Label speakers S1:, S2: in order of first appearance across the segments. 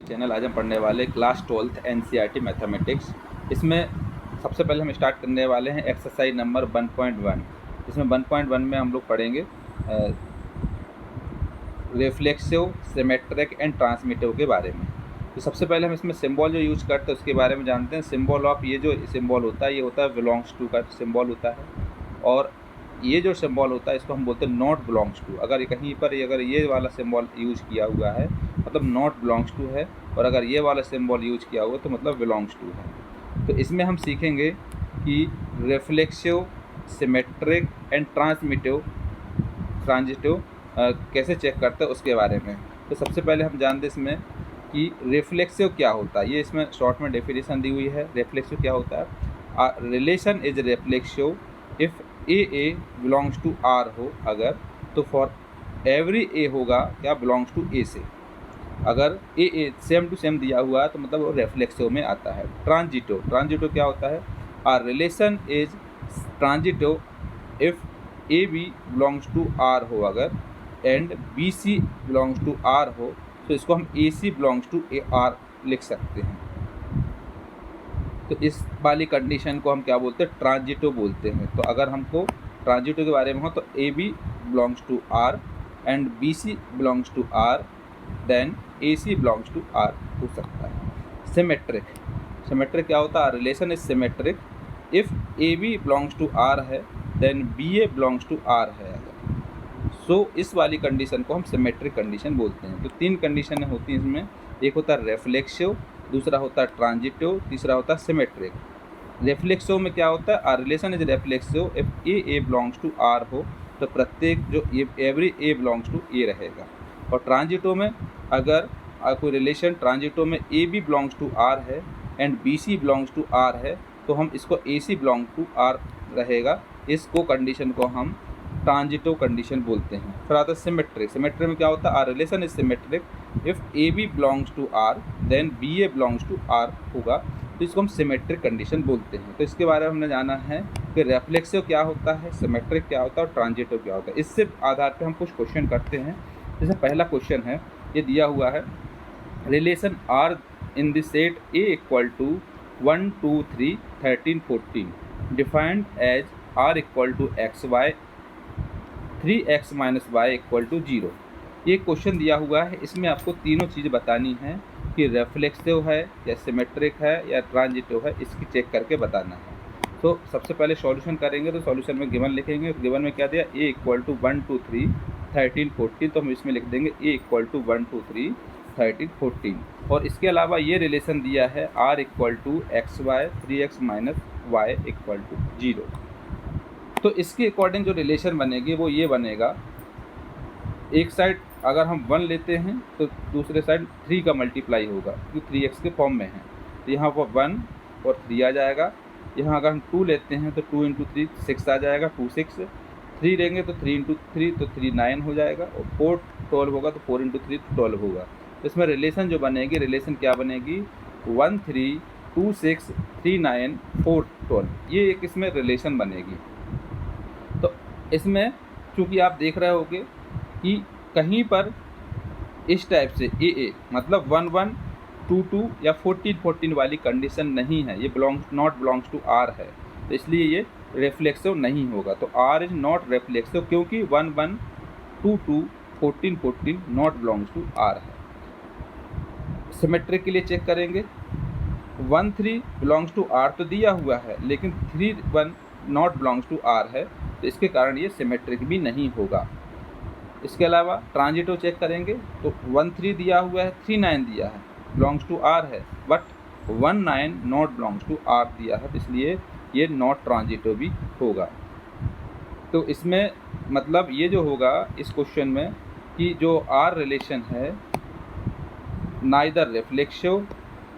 S1: Channel आज हम पढ़ने वाले क्लास 12th एनसीईआरटी मैथमेटिक्स। इसमें सबसे पहले हम स्टार्ट करने वाले हैं एक्सरसाइज नंबर 1.1। इसमें 1.1 में हम लोग पढ़ेंगे रिफ्लेक्सिव, सिमेट्रिक एंड ट्रांसमिटिव के बारे में। तो सबसे पहले हम इसमें सिंबल जो यूज करते हैं उसके बारे में जानते हैं। सिंबल ऑफ, ये जो सिंबल होता है ये होता है बिलोंग्स टू का सिंबल होता है, और ये जो सिंबल होता है इसको हम बोलते हैं नॉट बिलोंग्स टू। अगर कहीं पर अगर ये वाला सिंबल यूज किया हुआ है मतलब नॉट बिलोंग्स टू है, और अगर ये वाला सिंबल यूज किया हुआ तो मतलब बिलोंग्स टू है। तो इसमें हम सीखेंगे कि रिफ्लेक्सिव, सिमेट्रिक एंड ट्रांसमिटिव कैसे चेक करते हैं उसके बारे में। तो सबसे पहले हम जानते हैं इसमें कि रिफ्लेक्सिव क्या होता है। ये इसमें शॉर्ट में डेफिनेशन दी हुई है। रिफ्लेक्सिव क्या होता है? Relation is reflexive if a belongs to R हो अगर, तो फॉर एवरी ए होगा क्या बिलोंग्स टू ए से। अगर ए सेम टू सेम दिया हुआ है तो मतलब वो रिफ्लेक्सिव में आता है। ट्रांजिटिव क्या होता है? R relation is transitive if A B belongs to R हो अगर, and B C belongs to R हो, तो इसको हम a C belongs to a R लिख सकते हैं। तो इस वाली कंडीशन को हम क्या बोलते हैं? ट्रांजिटिव बोलते हैं। तो अगर हमको ट्रांजिटिव के बारे में हो तो A B belongs to R and B C belongs to R, then A C belongs to R हो सकता है। सिमेट्रिक क्या होता है? Relation is symmetric if A B belongs to are है, then B A belongs to are है अगर। सो इस वाली कंडीशन को हम सिमेट्रिक कंडीशन बोलते हैं। तो तीन कंडीशन होती हैं इसमें, एक होता है रिफ्लेक्सिव, दूसरा होता है ट्रांजिटिव, तीसरा होता है सिमेट्रिक। रिफ्लेक्सिव में क्या होता है? Relation is reflexive if A belongs to R हो, तो प्रत्येक जो every A belongs to A रहेगा। और ट्रांजिटिव में अगर कोई रिलेशन ट्रांजिटिव में A B belongs to are है and B C belongs to are है, तो हम इसको A C belong to R रहेगा, इसको कंडीशन को हम ट्रांजिटिव कंडीशन बोलते हैं। फिर आता है सिमेट्रिक में क्या होता है? Relation is symmetric if A B belongs to R then B A belongs to are होगा, तो इसको हम सिमेट्रिक कंडीशन बोलते हैं। तो इसके बारे में हमने जाना है कि रिफ्लेक्सिव क्या होता है, सिमेट्रिक क्या होता है और ट्रांजिटिव क्या होता है। इससे आधार पर हम कुछ क्वेश्चन करते हैं। जैसे पहला क्वेश्चन है, ये दिया हुआ है relation R in the set A equal to 1 2 3 13 14 defined as R equal to x y 3x minus y equal to 0। ये क्वेश्चन दिया हुआ है, इसमें आपको तीनों चीज़ बतानी है कि रिफ्लेक्सिव है या सिमेट्रिक है या ट्रांजिटिव है, इसकी चेक करके बताना है। तो सबसे पहले सॉल्यूशन करेंगे, तो सॉल्यूशन में गिवन लिखेंगे। गिवन में क्या दिया? a इक्वल टू 1 2 3 13 14, तो हम इसमें लिख देंगे a इक्वल टू 1 2 3 13 14। और इसके अलावा ये रिलेशन दिया है r equal to x y 3x minus y equal to 0। तो इसके अकॉर्डिंग जो रिलेशन बनेगी वो ये बनेगा, एक साइड अगर हम 1 लेते हैं तो दूसरे साइड 3 का मल्टीप्लाई होगा क्योंकि 3x के फॉर्म में है, तो यहाँ पर 1 और 3 आ जाएगा। यहाँ अगर हम 2 लेते हैं तो 2 इंटू 3 6 आ जाएगा, 2 6। 3 लेंगे तो 3 इंटू 3 तो 3 9 हो जाएगा, और 4 12 होगा तो 4 इंटू 3 तो 12 होगा। तो इसमें रिलेशन जो बनेगी, रिलेशन क्या बनेगी? 1 3 2 6 3 9 4 12, ये एक इसमें रिलेशन बनेगी। तो इसमें चूँकि आप देख रहे होगे कि कहीं पर इस टाइप से ए मतलब 1 1 2 2 या 14 14 वाली कंडीशन नहीं है, ये नॉट बिलोंग्स टू आर है, तो इसलिए ये रिफ्लेक्सिव नहीं होगा। तो आर इज नॉट रिफ्लेक्सिव क्योंकि 1 1 2 2 14 14 नॉट बिलोंग्स टू आर है। सिमेट्रिक के लिए चेक करेंगे, 1 3 बिलोंग्स टू आर तो दिया हुआ है, लेकिन 3 1 नॉट बिलोंग्स टू आर है, तो इसके कारण ये सिमेट्रिक भी नहीं होगा। इसके अलावा ट्रांजिटिव चेक करेंगे तो 1 3 दिया हुआ है, 3 9 दिया है, बिलोंग्स टू आर है, but 1 9 not belongs to R दिया है, तो इसलिए ये नॉट ट्रांजिटिव भी होगा। तो इसमें मतलब ये जो होगा इस क्वेश्चन में कि जो आर रिलेशन है neither reflexive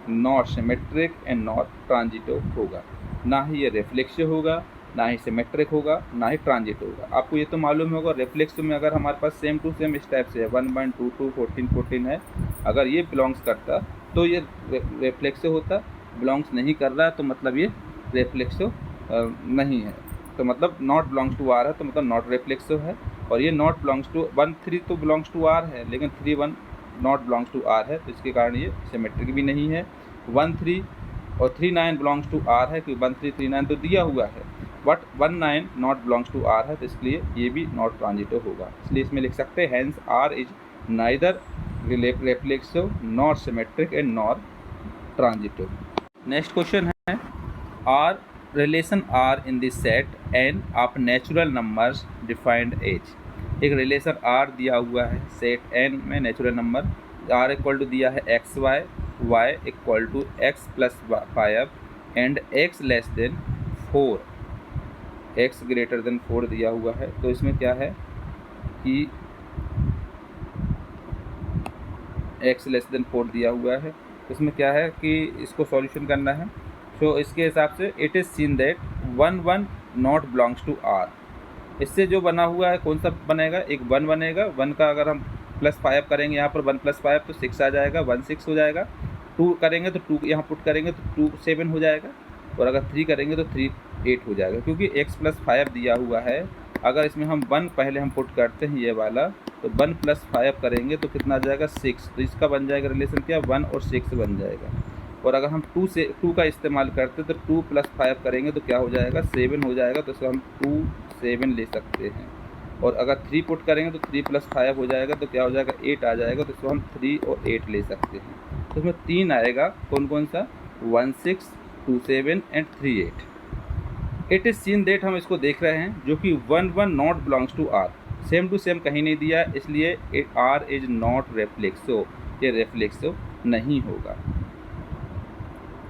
S1: not symmetric and not transitive होगा। ना ही ये रिफ्लेक्सिव होगा, ना ही सिमेट्रिक होगा, ना ही ट्रांजिटिव होगा। आपको ये तो मालूम होगा रिफ्लेक्सिव में अगर हमारे पास सेम टू सेम इस टाइप से है 1 1 2 2 14 14 है, अगर ये बिलोंग्स करता तो ये रिफ्लेक्सिव होता, बिलोंग्स नहीं कर रहा है तो मतलब ये रिफ्लेक्सिव नहीं है, तो मतलब नॉट बिलोंग्स टू आर है, तो मतलब नॉट रिफ्लेक्सिव है। और ये नॉट बिलोंग्स टू 1 3 तो बिलोंग्स टू आर है, लेकिन 3 1 नॉट बिलोंग्स टू आर है, तो इसके कारण ये सिमेट्रिक भी नहीं है। 1 3 और 3 9 बिलोंग्स टू आर है, क्योंकि 1 3 3 9 तो दिया हुआ है, but 1 9 not belongs to are है, तो इसलिए ये भी नॉट ट्रांजिटिव होगा। इसलिए इसमें लिख सकते हैं hence R is neither reflexive nor symmetric and nor transitive. Next question है R relation R in this set N of natural numbers defined as. एक रिलेशन आर दिया हुआ है सेट एन में natural number, R equal to दिया है X Y, Y equal to X plus 5 and X less than 4, X greater than 4 दिया हुआ है। तो इसमें क्या है कि एक्स लेस देन 4 दिया हुआ है, इसमें क्या है कि इसको सॉल्यूशन करना है। तो इसके हिसाब से it is seen that 1 1 not belongs to R. इससे जो बना हुआ है कौन सा बनेगा, एक 1 बनेगा, 1 का अगर हम +5 करेंगे यहाँ पर 1 + 5 तो 6 आ जाएगा, 1 6 हो जाएगा। 2 करेंगे तो 2 यहाँ पुट करेंगे तो 2 7 हो जाएगा, और अगर 3 करेंगे तो 3 8 हो जाएगा, क्योंकि x + 5 दिया हुआ है। अगर इसमें हम 1 पहले हम पुट करते हैं ये वाला, तो 1 + 5 करेंगे तो कितना आ जाएगा 6, तो इसका बन जाएगा रिलेशन क्या 1 और 6 बन जाएगा। और अगर हम 2 का इस्तेमाल करते तो 2 + 5 करेंगे तो क्या हो जाएगा 7 हो जाएगा, तो इसको हम 2 7 ले सकते हैं। और अगर 3 पुट करेंगे तो 3 + 5 हो जाएगा, तो क्या हो जाएगा 8 आ जाएगा, तो इसको हम 3 और 8 ले सकते हैं। तो इसमें 3 आएगा, कौन कौन सा 1 6 2 7 and 3 8। It is seen that हम इसको देख रहे हैं जो कि 1 1 not belongs to R, same to same कहीं नहीं दिया, इसलिए आर इज नॉट रिफ्लेक्सिव, ये रिफ्लेक्सिव नहीं होगा।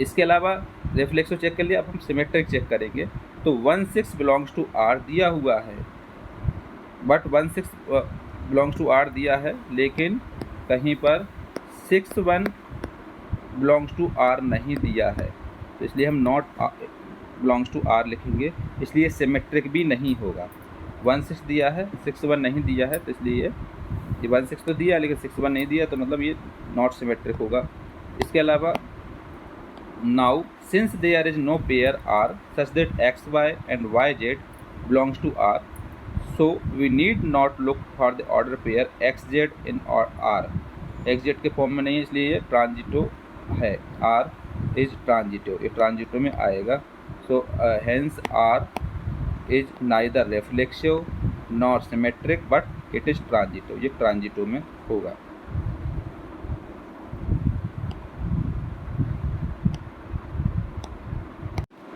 S1: इसके अलावा रिफ्लेक्सिव चेक कर लिया, अब हम सिमेट्रिक चेक करेंगे। तो 1 6 बिलोंग्स टू आर दिया हुआ है, बट 1 6 बिलोंग्स टू आर दिया है, लेकिन कहीं पर 6 1 बिलोंग्स टू आर नहीं दिया है, तो इसलिए हम नॉट बिलोंग्स टू आर लिखेंगे, इसलिए सिमेट्रिक भी नहीं होगा। 1 6 दिया है, 6 1 नहीं दिया है, तो इसलिए ये 1 6 तो दिया है लेकिन 6 1 नहीं दिया, तो मतलब ये नॉट सिमेट्रिक होगा। इसके अलावा now since there is no pair R such that x Y and Y Z belongs to R, so we need not look for the order pair x z in R. X z के form में नहीं है, इसलिए ये transitive है, R is transitive, ये transitive में आएगा। So hence R is neither reflexive nor symmetric but it is transitive, ये ट्रांजिटिव में होगा।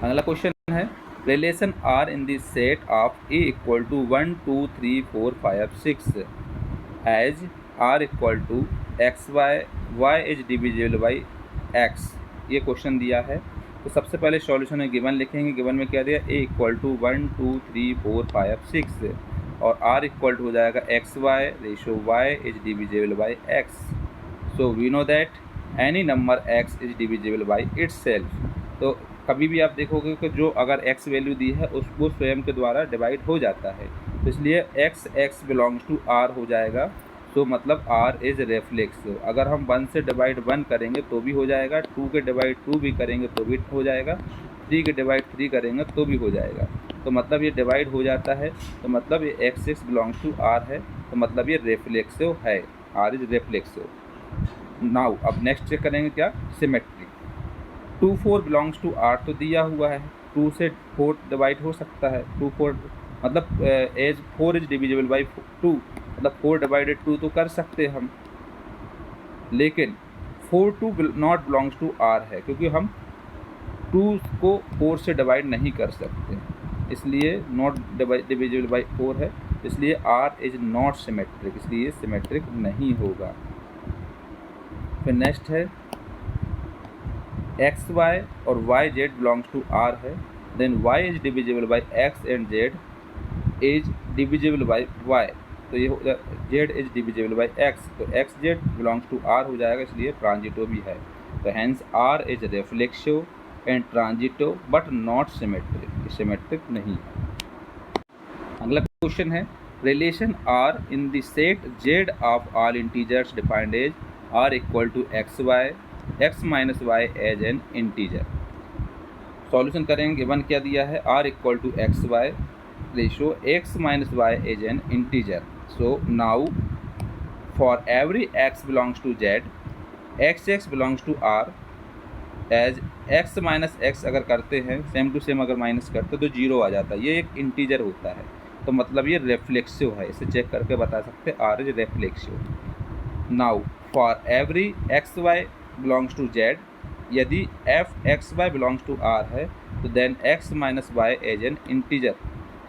S1: अगला क्वेश्चन है relation R in the set of A equal to 1 2 3 4 5 6 as R equal to x Y, y is divisible by x. ये question दिया है, तो सबसे पहले सॉल्यूशन में गिवन लिखेंगे। गिवन में क्या दिया, ए इक्वल टू 1 2 3 4 5 6 और आर इक्वल टू हो जाएगा x y ratio y is divisible by x. So we know that any number x is divisible by itself. तो कभी भी आप देखोगे कि जो अगर एक्स वैल्यू दी है उसको स्वयं के द्वारा डिवाइड हो जाता है, तो इसलिए x x belongs to R हो जाएगा। तो मतलब आर इज रिफ्लेक्सिव। अगर हम 1 से डिवाइड 1 करेंगे तो भी हो जाएगा, 2 के डिवाइड 2 भी करेंगे तो भी हो जाएगा, 3 के डिवाइड 3 करेंगे तो भी हो जाएगा। तो मतलब ये डिवाइड हो जाता है, तो मतलब ये x x belongs to are है, तो मतलब ये रिफ्लेक्सिव है, आर इज रिफ्लेक्सिव। नाउ अब नेक्स्ट चेक करेंगे क्या, सिमेट्री। 2 4 बिलोंग्स टू आर तो दिया हुआ है, 2 से 4 डिवाइड हो सकता है, 2 4 मतलब एज 4 इज डिविजिबल बाई 2, मतलब 4 डिवाइडेड 2 तो कर सकते हम, लेकिन 4 2 नॉट बिलोंग्स टू आर है, क्योंकि हम 2 को 4 से डिवाइड नहीं कर सकते, इसलिए नॉट डिविजिबल बाई 4 है, इसलिए आर इज नॉट सिमेट्रिक, इसलिए सिमेट्रिक नहीं होगा। फिर नेक्स्ट है एक्स वाई और Y Z belongs to are है, then Y is divisible by X and Z is divisible by Y, तो ये हो जाए Z is divisible by X, तो X Z belongs to R हो जाएगा, इसलिए ट्रांजिटिव भी है। तो hence R is reflexive and transitive but not symmetric, symmetric नहीं है। अगला क्वेश्चन है relation R in the set Z of all integers defined as R equal to x Y x minus Y as an integer. Solution करेंगे, given क्या दिया है, are equal to x y ratio x minus Y as an integer. So now for every x belongs to z x belongs to r as x minus x अगर करते हैं same to same अगर minus करते तो zero आ जाता है। ये एक इंटीजर होता है, तो मतलब ये रेफ्लेक्सिव है, इसे चेक करके बता सकते हैं R is reflexive. Now for every X Y belongs to Z, यदि if X Y belongs to are है तो then X minus Y as an integer.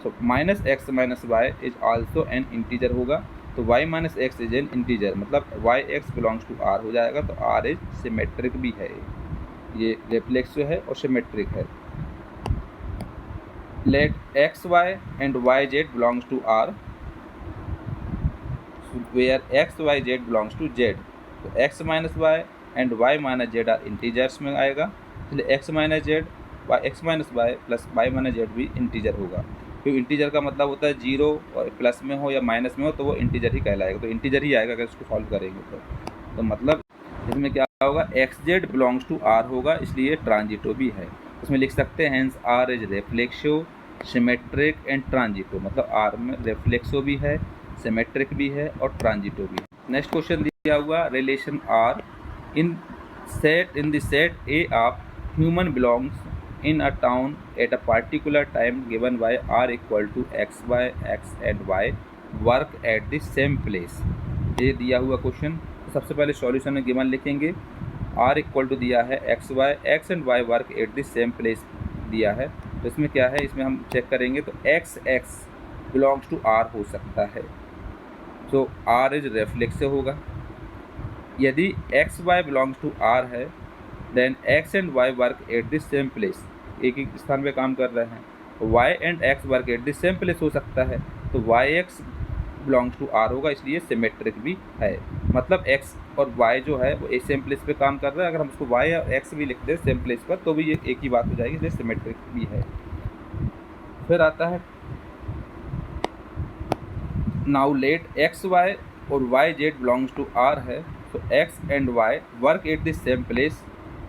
S1: So minus X minus Y is also an integer होगा, तो y minus X is an integer, मतलब Y x belongs to R हो जाएगा, तो r is symmetric भी है, ये रेफ्लेक्सिव है और सिमेट्रिक है। Let X Y and Y Z belongs to R where X Y Z belongs to Z, तो X minus Y and Y minus Z are integers में आएगा, इसलिए X minus Z X minus Y plus Y minus Z भी integer होगा, क्योंकि integer का मतलब होता है जीरो और प्लस में हो या माइनस में हो तो वो इंटीजर ही कहलाएगा, तो इंटीजर ही आएगा अगर इसको सॉल्व करेंगे तो मतलब इसमें क्या होगा, X Z belongs to are होगा, इसलिए ट्रांजिटो भी है। इसमें लिख सकते हैं hence R is reflexive symmetric and transitive, मतलब आर में रेफ्लेक्सो भी है, सिमेट्रिक भी है और ट्रांजिटो भी है। नेक्स्ट क्वेश्चन दिया हुआ, relation R in the set A of human belongs in a town at a particular time given by r equal to x and y work at the same place। ये दिया हुआ question, सबसे पहले solution में given लिखेंगे, r equal to दिया है x and y work at the same place दिया है, तो इसमें क्या है, इसमें हम चेक करेंगे तो x बिलोंग्स टू r हो सकता है, तो r इज रेफ्लेक्सिव होगा। यदि x y belongs to r है then x and y work at the same place, एक ही स्थान पे काम कर रहे हैं, y and x work at the same place हो सकता है, तो yx बिलोंग्स टू r होगा, इसलिए सिमेट्रिक भी है, मतलब x और y जो है वो एक सेम प्लेस पे काम कर रहा है, अगर हम उसको y और x भी लिख दें सेम प्लेस पर तो भी ये एक ही बात हो जाएगी, इसलिए सिमेट्रिक भी है। फिर आता है नाउ लेट x y और y z belongs to r है, तो x and y work at the same place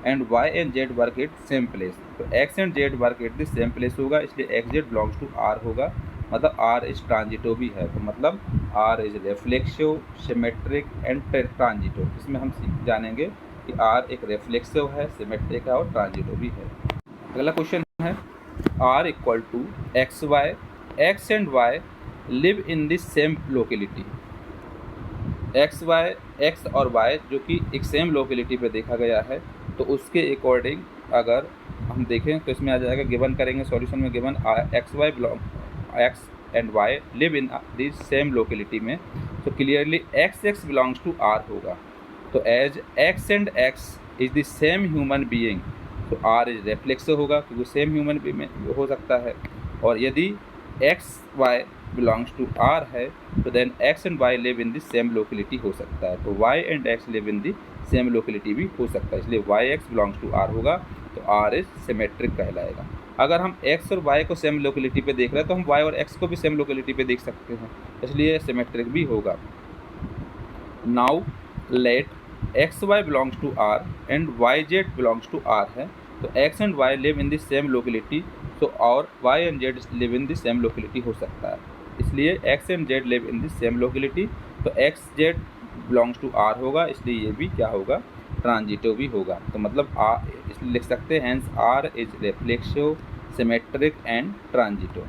S1: and y and z work at same place, तो x and z work at the same place होगा, इसलिए x z belongs to r होगा, मतलब r is ट्रांजिटो भी है, तो मतलब r is reflexive symmetric and ट्रांजिटो। इसमें हम जानेंगे कि r एक रेफ्लेक्सिव है, सिमेट्रिक है और ट्रांजिटो भी है। अगला क्वेश्चन है r equal to x Y, x and y live in the same locality, x और y जो कि एक सेम लोकेलिटी पे देखा गया है, तो उसके अकॉर्डिंग अगर हम देखें तो इसमें आ जाएगा, गिवन करेंगे सॉल्यूशन में, given x and Y live in this same locality में, तो clearly x belongs to are होगा, तो as x and x is the same human being, तो आर इज रेफ्लेक्सिव होगा क्योंकि सेम ह्यूमन बीइंग में हो सकता है, और यदि x Y belongs to are है तो then x and Y live in the same locality हो सकता है, तो y and x live in the same locality भी हो सकता है, इसलिए Y x belongs to are होगा, तो आर इज सिमेट्रिक कहलाएगा। अगर हम एक्स और वाई को सेम लोकेलिटी पे देख रहे हैं तो हम वाई और एक्स को भी सेम लोकेलिटी पे देख सकते हैं, इसलिए सिमेट्रिक भी होगा। Now let X Y belongs to R and Y Z belongs to are है, तो X and Y live in the same locality, तो और Y and Z live in the same locality हो सकता है, इसलिए X and Z live in the same locality, तो X Z belongs to are होगा, इसलिए ये भी क्या होगा, ट्रांजिटिव भी होगा, तो मतलब इसलिए लिख सकते हैं hence R is reflexive symmetric and transitive.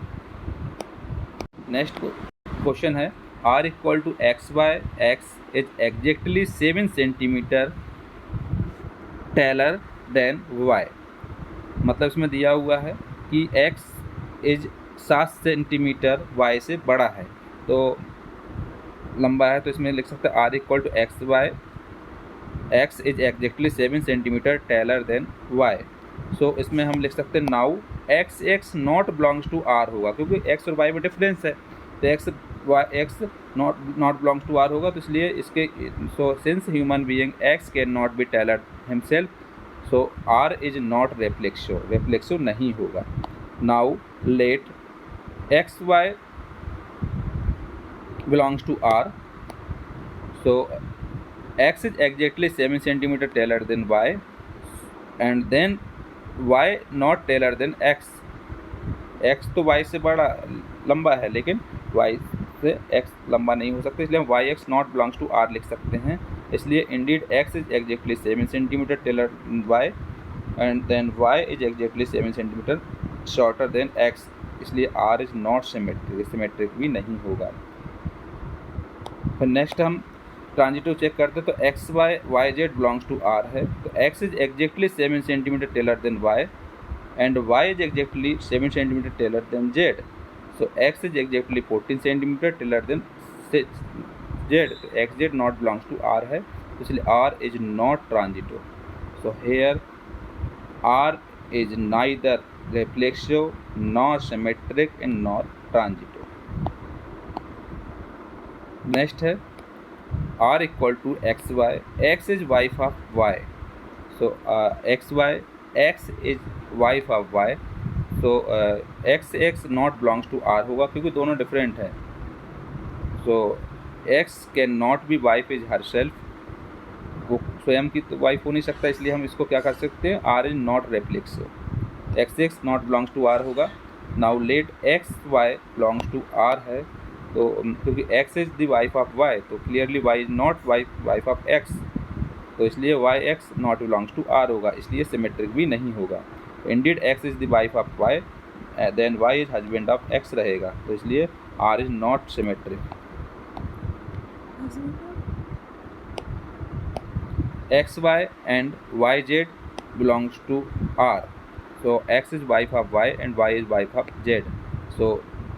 S1: Next question है are equal to x Y, X is exactly 7 centimetre taller than Y, मतलब इसमें दिया हुआ है कि एक्स इज 7 सेंटीमीटर वाई से बड़ा है, तो लंबा है, तो इसमें लिख सकते हैं R equal to x Y, X is exactly 7 centimetre taller than Y, so इसमें हम लिख सकते हैं now X not belongs to are होगा, क्योंकि एक्स और वाई में डिफरेंस है, तो X not belongs to are होगा, तो इसलिए इसके so since human being X can not be taller himself, so R is not reflexive नहीं होगा। Now let X Y belongs to R, so x is exactly 7 centimeter taller than y and then y not taller than x, x तो y से बड़ा लंबा है लेकिन y से x लंबा नहीं हो सकता, इसलिए हम y x not belongs to r लिख सकते हैं। इसलिए indeed x is exactly 7 centimetre taller y and then y is exactly 7 centimetre shorter than x, इसलिए r is not symmetric, symmetric भी नहीं होगा। फिर नेक्स्ट हम ट्रांजिटिव चेक करते हैं, तो x Y y Z belongs to r है, तो x is exactly 7 centimetre taller than y and y is exactly 7 centimeter taller than z. So x is exactly 14 centimeter taller than z. So xz not belongs to r है, इसलिए r is not transitive. So here r is neither reflexive nor symmetric and nor transitive. Next है r equal to xy. x is wife of y. So xy x is wife of y, तो x not belongs to r होगा क्योंकि दोनों different है। So x can not be wife is herself, वो स्वयं की तो wife हो नहीं सकता, इसलिए हम इसको क्या कर सकते हैं, r is not reflexive, x not belongs to r होगा। Now let x y belongs to r है, तो क्योंकि x is the wife of y, तो clearly y is not wife of x, तो इसलिए Y x not belongs to are होगा, इसलिए symmetric भी नहीं होगा। Indeed X is the wife of Y, then Y is husband of X रहेगा, तो इसलिए R is not symmetric. X Y and Y Z belongs to r, so x is wife of y and y is wife of z, so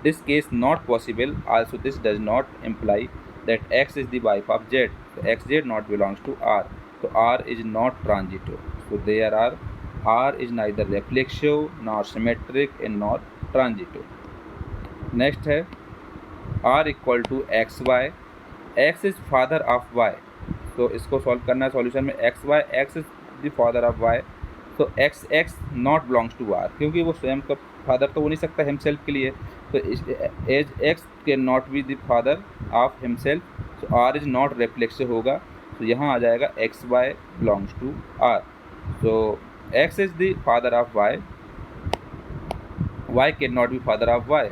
S1: this case not possible, also this does not imply that x is the wife of z, so xz not belongs to r, so r is not transitive, so there are r is neither reflexive nor symmetric and nor transitive. Next है r equal to xy, x is father of y, so इसको solve करना है solution में, xy x is the father of y, तो x x not belongs to r, क्योंकि वो स्वयं का फादर तो हो नहीं सकता हिमसेल्फ के लिए, तो as X can not be the father of himself, so R is not reflexive होगा, तो यहाँ आ जाएगा x Y belongs to R, so X is the father of Y, Y can not be father of Y,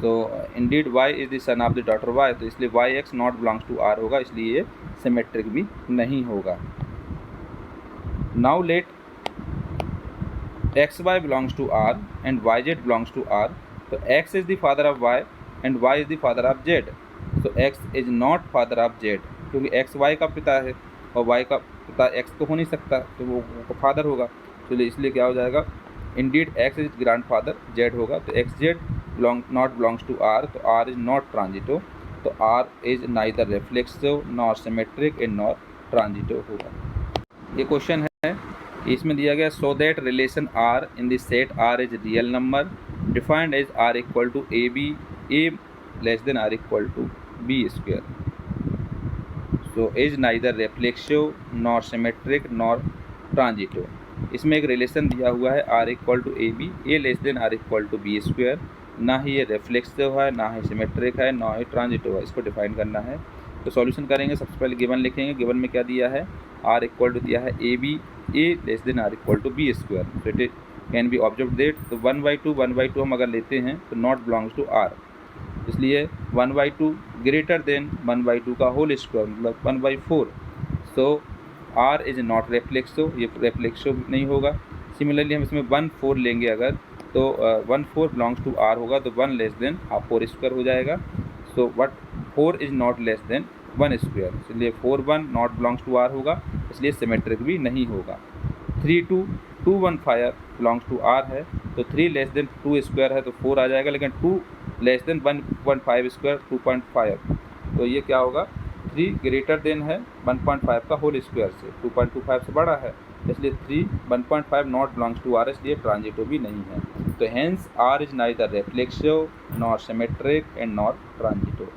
S1: so indeed Y is the son of the daughter Y, तो इसलिए Y x not belongs to are होगा, इसलिए ये symmetric भी नहीं होगा। Now let xy belongs to r and yz belongs to r, so x is the father of y and y is the father of z, so x is not father of z, क्योंकि x y का पिता है और y का पिता x तो हो नहीं सकता, तो वो फादर होगा, तो इसलिए क्या हो जाएगा, indeed x is grandfather, z होगा, तो xz not belongs to r, तो r इज नॉट ट्रांजिटिव, तो r is neither reflexive nor symmetric and nor transitive होगा। ये क्वेश्चन है, इसमें दिया गया so that relation R in the set R is real number defined as R equal to A B, A less than or equal to B square, so is neither reflexive nor symmetric nor transitive. इसमें एक relation दिया हुआ है are equal to A B, A less than or equal to B square, ना ही ये रेफ्लेक्सिव है, ना ही सिमेट्रिक है, ना ही ट्रांजिटिव है, इसको डिफाइन करना है। तो सॉल्यूशन करेंगे, सबसे पहले गिवन लिखेंगे, गिवन में क्या दिया है, आर इक्वल टू दिया है A B, A less than or equal to B square, तो it can be observe that, तो 1/2 हम अगर लेते हैं तो नॉट बिलोंग्स टू आर, इसलिए 1/2 ग्रेटर देन 1/2 का होल स्क्वायर मतलब 1/4, सो आर इज नॉट रेफ्लेक्सिव, ये रेफ्लेक्सिव नहीं होगा। सिमिलरली हम इसमें 1/4 लेंगे अगर, तो 1/4 बिलोंग्स टू आर होगा, तो 1 लेस देन 4 स्क्वायर हो जाएगा, so but 4 is not less than 1 square, इसलिए 4/1 नॉट बिलोंग्स टू आर होगा, इसलिए सिमेट्रिक भी नहीं होगा। 3/2 बिलोंग्स टू आर है, तो 3 लेस देन 2 स्क्वायर है तो 4 आ जाएगा, लेकिन 2 लेस देन 1.5 स्क्वायर 2.5, तो ये क्या होगा, 3 ग्रेटर देन है 1.5 का होल स्क्वायर से, 2.25 से बड़ा है, इसलिए 1.5 नॉट बिलोंग्स टू आर, इसलिए ट्रांजिटिव भी नहीं है। तो hence R is neither reflexive nor symmetric and not transitive.